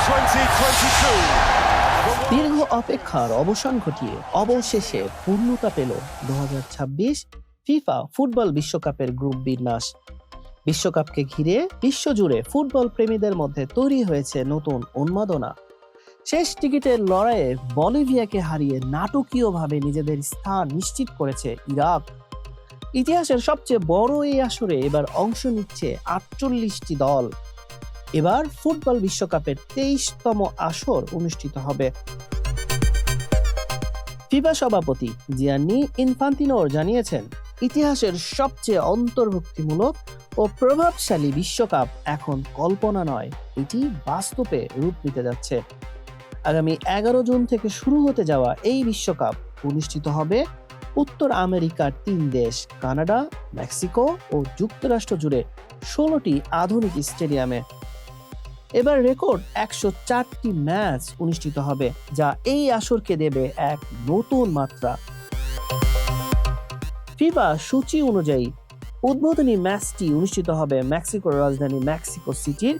2022. দীর্ঘ অপেক্ষার অবসান ঘটিয়ে অবশেষে পূর্ণতা পেল 2026 ফিফা ফুটবল বিশ্বকাপের গ্রুপ বিন্যাস। বিশ্বকাপকে ঘিরে বিশ্বজুড়ে ফুটবল প্রেমীদের মধ্যে তৈরি হয়েছে নতুন উন্মাদনা। শেষ টিকিটের লড়াইয়ে বলিভিয়াকে হারিয়ে নাটকীয়ভাবে নিজেদের স্থান নিশ্চিত করেছে ইরাক। ইতিহাসের সবচেয়ে বড় এই আসরে এবার অংশ নিচ্ছে 48টি দল। এবার ফুটবল বিশ্বকাপের 23তম আসর অনুষ্ঠিত হবে। ফিফা সভাপতি জিয়ান্নি ইনফান্তিনো জানিয়েছেন, ইতিহাসের সবচেয়ে অন্তর্ভুক্তিমূলক ও প্রভাবশালী বিশ্বকাপ এখন কল্পনা নয়, এটি বাস্তবে রূপ নিতে যাচ্ছে। আগামী 11 জুন থেকে শুরু হতে যাওয়া এই বিশ্বকাপ অনুষ্ঠিত হবে উত্তর আমেরিকার 3 দেশ কানাডা, মেক্সিকো ও যুক্তরাষ্ট্র জুড়ে 16টি আধুনিক স্টেডিয়ামে। এবার রেকর্ড 104টি ম্যাচ অনুষ্ঠিত হবে, যা এই আসরকে দেবে এক নতুন মাত্রা। ফিফা সূচি অনুযায়ী উদ্বোধনী ম্যাচটি অনুষ্ঠিত হবে মেক্সিকোর রাজধানী মেক্সিকো সিটির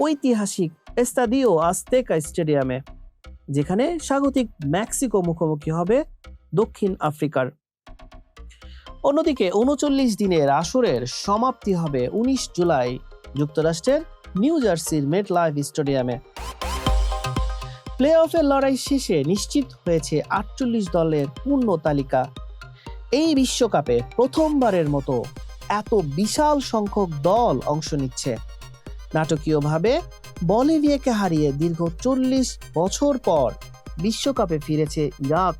ঐতিহাসিক এস্তাদিও আজতেকা স্টেডিয়ামে, যেখানে স্বাগতিক মেক্সিকো মুখোমুখি হবে দক্ষিণ আফ্রিকার। অন্যদিকে 39 দিনের আসরের সমাপ্তি হবে 19 জুলাই যুক্তরাষ্ট্রের নিউ জার্সির মেটলাইফ স্টেডিয়ামে। প্লে অফের লড়াই শেষে নিশ্চিত হয়েছে 48 দলের পূর্ণ তালিকা। এই বিশ্বকাপে প্রথমবারের মতো এত বিশাল সংখ্যক দল অংশ নিচ্ছে। নাটকীয়ভাবে বলিভিয়াকে হারিয়ে দীর্ঘ 40 বছর পর বিশ্বকাপে ফিরেছে ইরাক।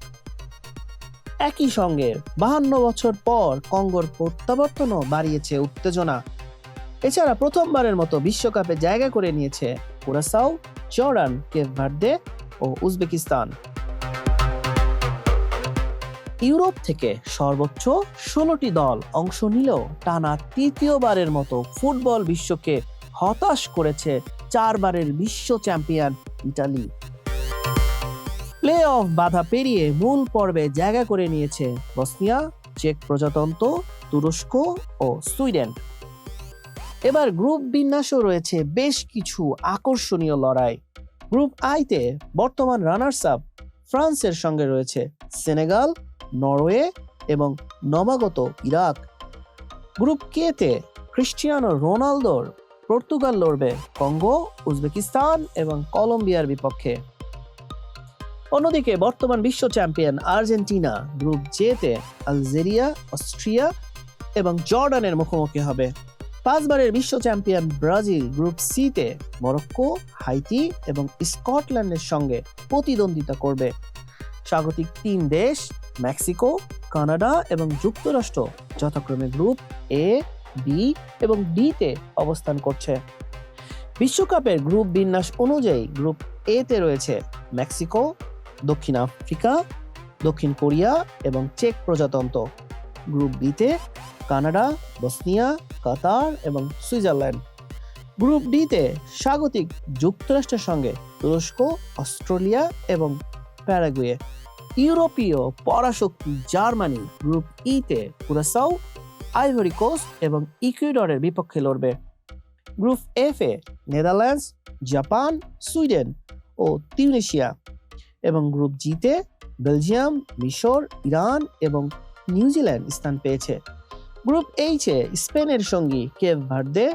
একই সঙ্গে 52 বছর পর কঙ্গোর প্রত্যাবর্তনও বাড়িয়েছে উত্তেজনা। এছাড়া প্রথমবারের মতো বিশ্বকাপে জায়গা করে নিয়েছে কুরাসাও, জর্ডান, কেপ ভার্দে ও উজবেকিস্তান। ইউরোপ থেকে সর্বোচ্চ 16টি দল অংশ নিলেও টানা তৃতীয়বারের মতো ফুটবল বিশ্বকে হতাশ করেছে 4 বারের বিশ্ব চ্যাম্পিয়ন ইতালি। প্লে অফ বাধা পেরিয়ে মূল পর্বে জায়গা করে নিয়েছে বসনিয়া, চেক প্রজাতন্ত্র, তুরস্ক ও সুইডেন। এবার গ্রুপ বিন্যাসও রয়েছে বেশ কিছু আকর্ষণীয় লড়াই। গ্রুপ আইতে বর্তমান রানার্স আপ ফ্রান্সের সঙ্গে রয়েছে সেনেগাল, নরওয়ে এবং নবাগত ইরাক। গ্রুপ কেতে ক্রিস্টিয়ানো রোনালদোর পর্তুগাল লড়বে কঙ্গো, উজবেকিস্তান এবং কলম্বিয়ার বিপক্ষে। অন্যদিকে বর্তমান বিশ্ব চ্যাম্পিয়ন আর্জেন্টিনা গ্রুপ জেতে আলজেরিয়া, অস্ট্রিয়া এবং জর্ডানের মুখোমুখি হবে। 5 বারের বিশ্ব চ্যাম্পিয়ন ব্রাজিল গ্রুপ সিতে মরক্কো, হাইতি এবং স্কটল্যান্ডের সঙ্গে প্রতিদ্বন্দ্বিতা করবে। স্বাগতিক 3 দেশ মেক্সিকো, কানাডা এবং যুক্তরাষ্ট্র যথাক্রমে গ্রুপ এ, বি এবং ডি তে অবস্থান করছে। বিশ্বকাপের গ্রুপ বিন্যাস অনুযায়ী গ্রুপ এ তে রয়েছে মেক্সিকো, দক্ষিণ আফ্রিকা, দক্ষিণ কোরিয়া এবং চেক প্রজাতন্ত্র। গ্রুপ বি তে কানাডা, বসনিয়া, কাতার এবং সুইজারল্যান্ড। গ্রুপ ডি তে স্বাগতিক যুক্তরাষ্ট্রের সঙ্গে তুরস্ক, অস্ট্রেলিয়া এবং প্যারাগুয়ে। ইউরোপীয় পরাশক্তি জার্মানি গ্রুপ ই তে কুরাসাও, আইভরি কোস্ট এবং ইকুয়েডরের বিপক্ষে লড়বে। গ্রুপ এফ এ নেদারল্যান্ডস, জাপান, সুইডেন ও তিউনিসিয়া এবং গ্রুপ জি তে বেলজিয়াম, মিশর, ইরান এবং নিউজিল্যান্ড স্থান পেয়েছে। গ্রুপ এইচ এ স্পেনের সঙ্গী কেপ ভার্দে,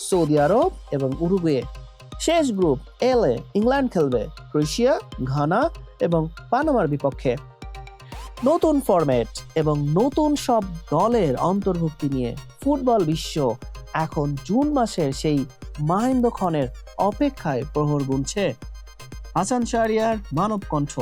সৌদি আরব এবং উরুগুয়ে। শেষ গ্রুপ এল এ ইংল্যান্ড খেলবে ক্রোয়েশিয়া, ঘানা এবং পানামার বিপক্ষে। নতুন ফরম্যাট এবং নতুন সব দলের অন্তর্ভুক্তি নিয়ে ফুটবল বিশ্ব এখন জুন মাসের সেই মাহেন্দ্রক্ষণের অপেক্ষায় প্রহর গুনছে। হাসান শাহরিয়ার, মানব কণ্ঠ।